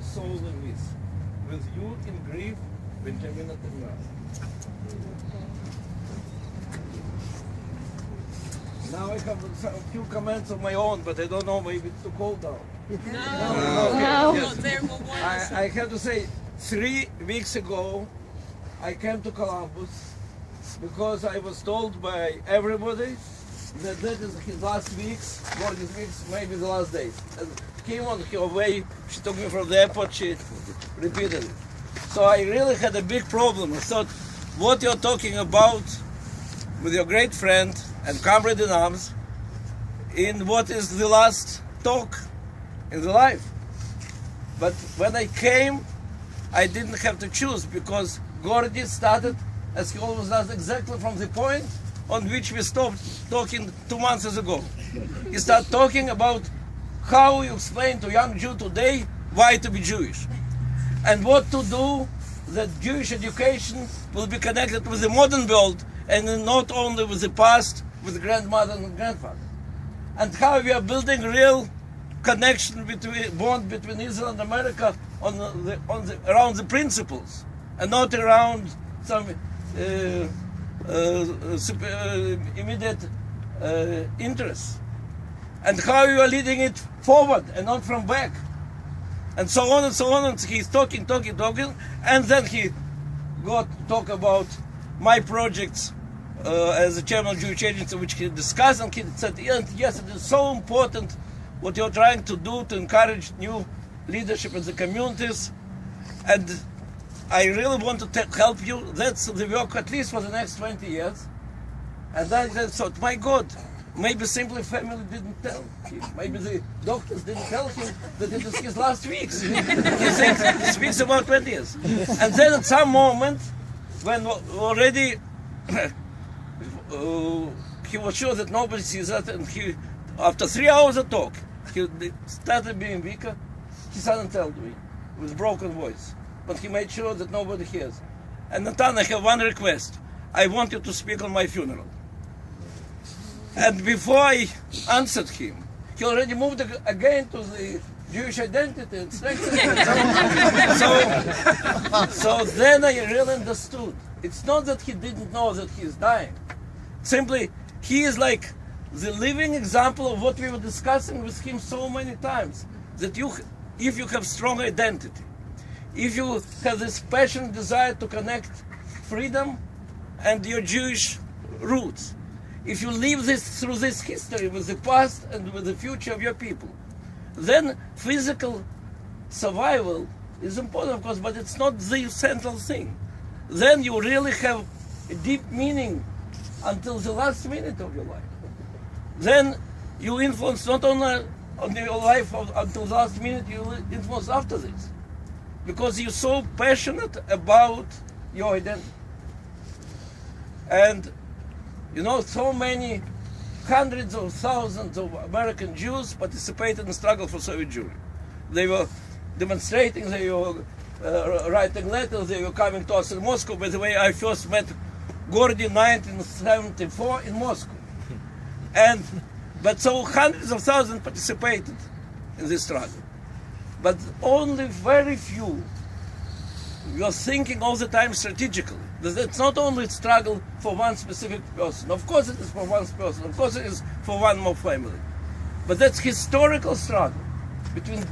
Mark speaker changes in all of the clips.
Speaker 1: soul in this. With you in grief, Benjamin Netanyahu. Now I have a few comments of my own, but I don't know, maybe it's too cold now.
Speaker 2: No.
Speaker 1: Yes. I have to say, 3 weeks ago, I came to Columbus because I was told by everybody that that is his last weeks, Gordy's weeks, maybe the last days. And came on her way, she took me from the airport, she repeated it. So I really had a big problem. I thought, what you're talking about with your great friend and comrade in arms, in what is the last talk in the life. But when I came, I didn't have to choose, because Gordy started, as he always does, exactly from the point on which we stopped talking 2 months ago. He started talking about how you explain to young Jew today why to be Jewish, and what to do that Jewish education will be connected with the modern world, and not only with the past, with the grandmother and grandfather, and how we are building real connection between bond between Israel and America around the principles, and not around some immediate interests, and how you are leading it forward and not from back, and so on and so on. And he's talking, and then he got to talk about my projects as a chairman of Jewish Agency, which he discussed, and he said, yes, it is so important what you're trying to do to encourage new leadership in the communities, and I really want to help you. That's the work, at least for the next 20 years. And then I thought, my God, maybe simply family didn't tell him. Maybe the doctors didn't tell him that it is his last weeks. He speaks about 20 years. And then at some moment, when already he was sure that nobody sees that, and he, after 3 hours of talk, he started being weaker. He suddenly told me with broken voice, but he made sure that nobody hears. And Natan, I have one request. I want you to speak on my funeral. And before I answered him, he already moved again to the Jewish identity and strengthened it. So then I really understood. It's not that he didn't know that he is dying. Simply, he is like the living example of what we were discussing with him so many times. That if you have strong identity, if you have this passionate desire to connect freedom and your Jewish roots, if you live this through this history with the past and with the future of your people, then physical survival is important, of course, but it's not the central thing. Then you really have a deep meaning until the last minute of your life. Then you influence not only on your life until the last minute, you influence after this, because you're so passionate about your identity. And you know, so many hundreds of thousands of American Jews participated in the struggle for Soviet Jewry. They were demonstrating, they were writing letters, they were coming to us in Moscow. By the way, I first met Gordy in 1974 in Moscow. But so hundreds of thousands participated in this struggle. But only very few were thinking all the time strategically. It's not only a struggle for one specific person. Of course it is for one person. Of course it is for one more family. But that's historical struggle between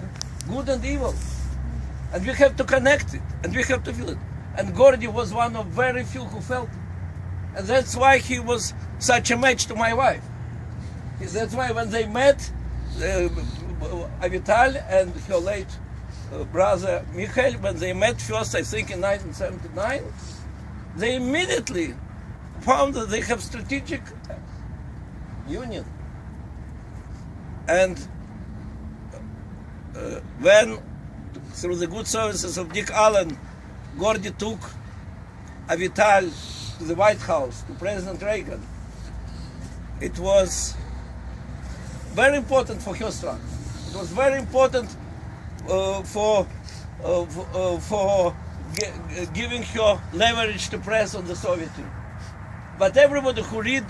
Speaker 1: good and evil. And we have to connect it. And we have to feel it. And Gordy was one of very few who felt it. And that's why he was such a match to my wife. That's why when they met, Avital and her late brother Mikhail, when they met first, I think in 1979, they immediately found that they have strategic union. And when, through the good services of Dick Allen, Gordy took Avital to the White House, to President Reagan, it was very important for her struggle. It was very important for giving her leverage to press on the Soviet Union. But everybody who read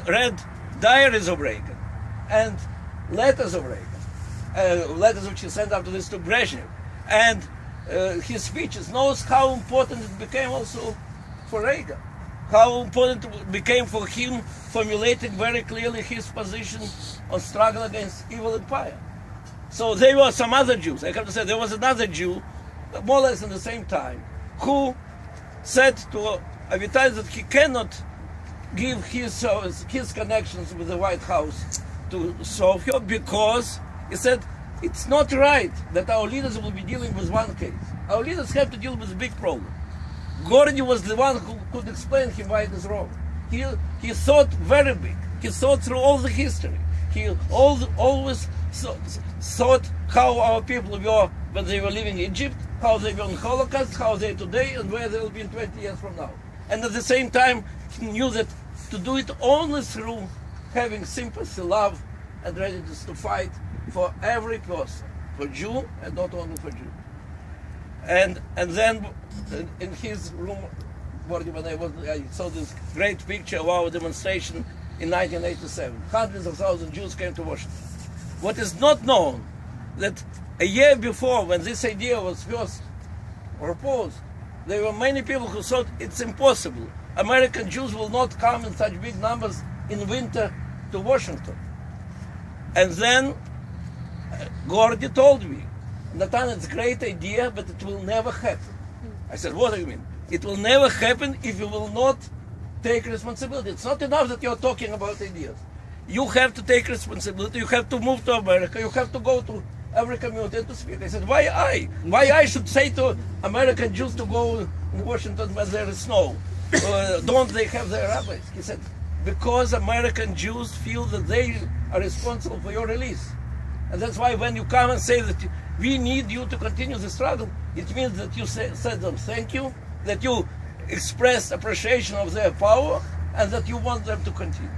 Speaker 1: diaries of Reagan and letters of Reagan, letters which he sent after this to Brezhnev, and his speeches, knows how important it became also for Reagan, how important it became for him formulating very clearly his position on struggle against evil empire. So there were some other Jews. I have to say there was another Jew, more or less in the same time, who said to Avital that he cannot give his connections with the White House to Sofia because he said it's not right that our leaders will be dealing with one case. Our leaders have to deal with a big problem. Gordy was the one who could explain him why it is wrong. He thought very big. He thought through all the history. He always thought how our people were when they were living in Egypt, how they were in Holocaust, how they are today, and where they will be in 20 years from now. And at the same time, he knew that to do it only through having sympathy, love, and readiness to fight for every person, for Jew and not only for Jew. And then in his room, when I saw this great picture of our demonstration in 1987. Hundreds of thousands of Jews came to Washington. What is not known, that a year before, when this idea was first proposed, there were many people who thought it's impossible. American Jews will not come in such big numbers in winter to Washington. And then Gordy told me, Natan, it's a great idea, but it will never happen. I said, what do you mean? It will never happen if you will not take responsibility. It's not enough that you're talking about ideas. You have to take responsibility. You have to move to America. You have to go to every community to speak. I said, why I? Why I should say to American Jews to go in Washington when there is snow? Don't they have their rabbis? He said, because American Jews feel that they are responsible for your release. And that's why when you come and say that we need you to continue the struggle, it means that you said them thank you, that you expressed appreciation of their power, and that you want them to continue.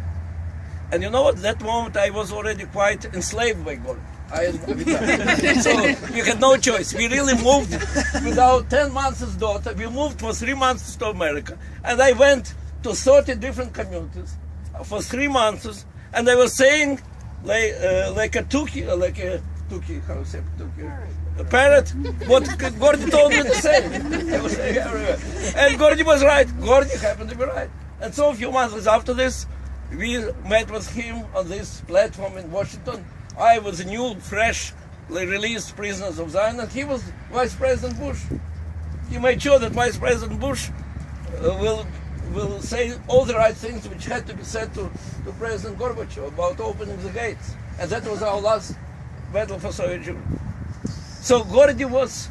Speaker 1: And you know what? At that moment I was already quite enslaved by God. So we had no choice. We really moved without 10 months' daughter. We moved for 3 months to America. And I went to 30 different communities for 3 months. And I was saying like a tuki, how you say tuki? A parrot, what Gordy told me to say. I was saying everywhere. And Gordy was right. Gordy happened to be right. And so a few months after this, we met with him on this platform in Washington. I was a new, fresh, released prisoners of Zion, and he was Vice President Bush. He made sure that Vice President Bush will say all the right things which had to be said to President Gorbachev about opening the gates. And that was our last battle for Soviet Junior. So Gordy was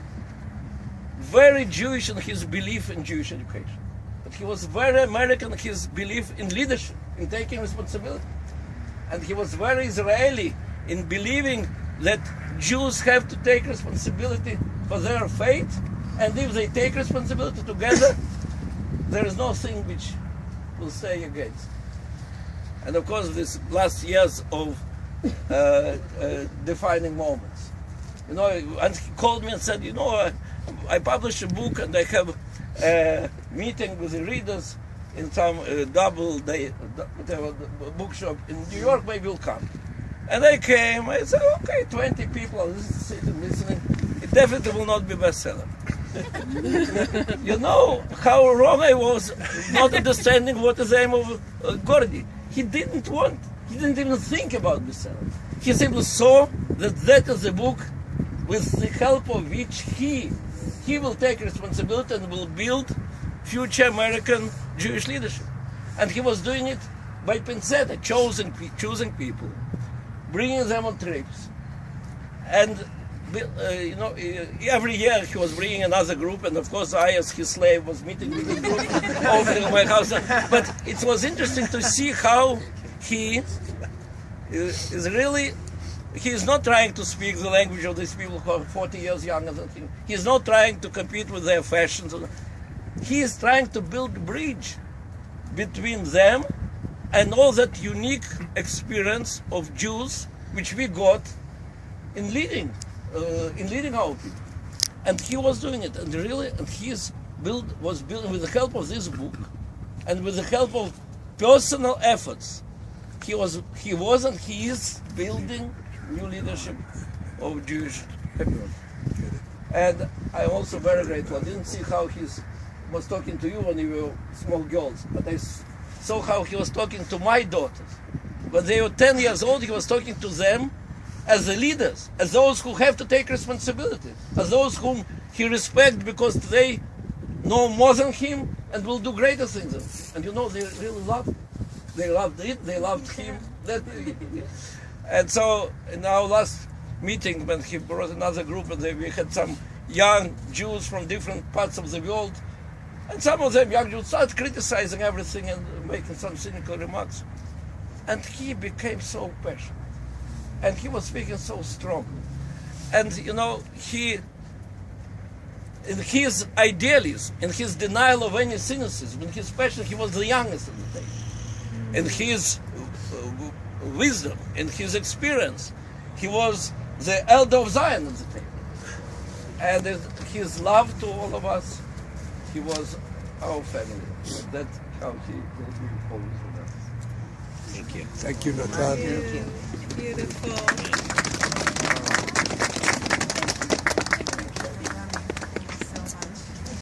Speaker 1: very Jewish in his belief in Jewish education. But he was very American in his belief in leadership, in taking responsibility. And he was very Israeli in believing that Jews have to take responsibility for their fate, and if they take responsibility together, there is no thing which will stay against. And of course, these last years of defining moments. You know, and he called me and said, you know, I published a book and I have a meeting with the readers in some double day, whatever, bookshop in New York, maybe you'll come. And I came, I said, okay, 20 people are sitting, listening. It definitely will not be bestseller. You know how wrong I was not understanding what is the aim of Gordy. He didn't even think about bestseller. He simply saw that that is a book with the help of which he will take responsibility and will build future American Jewish leadership. And he was doing it by pincetta, choosing people, bringing them on trips. And you know, every year he was bringing another group, and of course I, as his slave, was meeting with the group over in my house. But it was interesting to see how he is really, he is not trying to speak the language of these people who are 40 years younger than him. He is not trying to compete with their fashions. He is trying to build a bridge between them and all that unique experience of Jews which we got in leading our people. And he was doing it, and really, and was building with the help of this book and with the help of personal efforts. He is building new leadership of Jewish community. And I'm also very grateful. I didn't see how he was talking to you when you were small girls, but I saw how he was talking to my daughters. When they were 10 years old, he was talking to them as the leaders, as those who have to take responsibility, as those whom he respects because they know more than him and will do greater things. And you know, they really loved. They loved it. They loved him. And so in our last meeting, when he brought another group, and we had some young Jews from different parts of the world, and some of them young Jews started criticizing everything and making some cynical remarks. And he became so passionate, and he was speaking so strongly. And you know, in his idealism, in his denial of any cynicism, in his passion, he was the youngest at the table. In his wisdom, in his experience, he was the elder of Zion at the table. And his love to all of us, he was our family. That's how he will be always with us.
Speaker 3: Thank you.
Speaker 4: Thank you, Natan.
Speaker 2: Beautiful.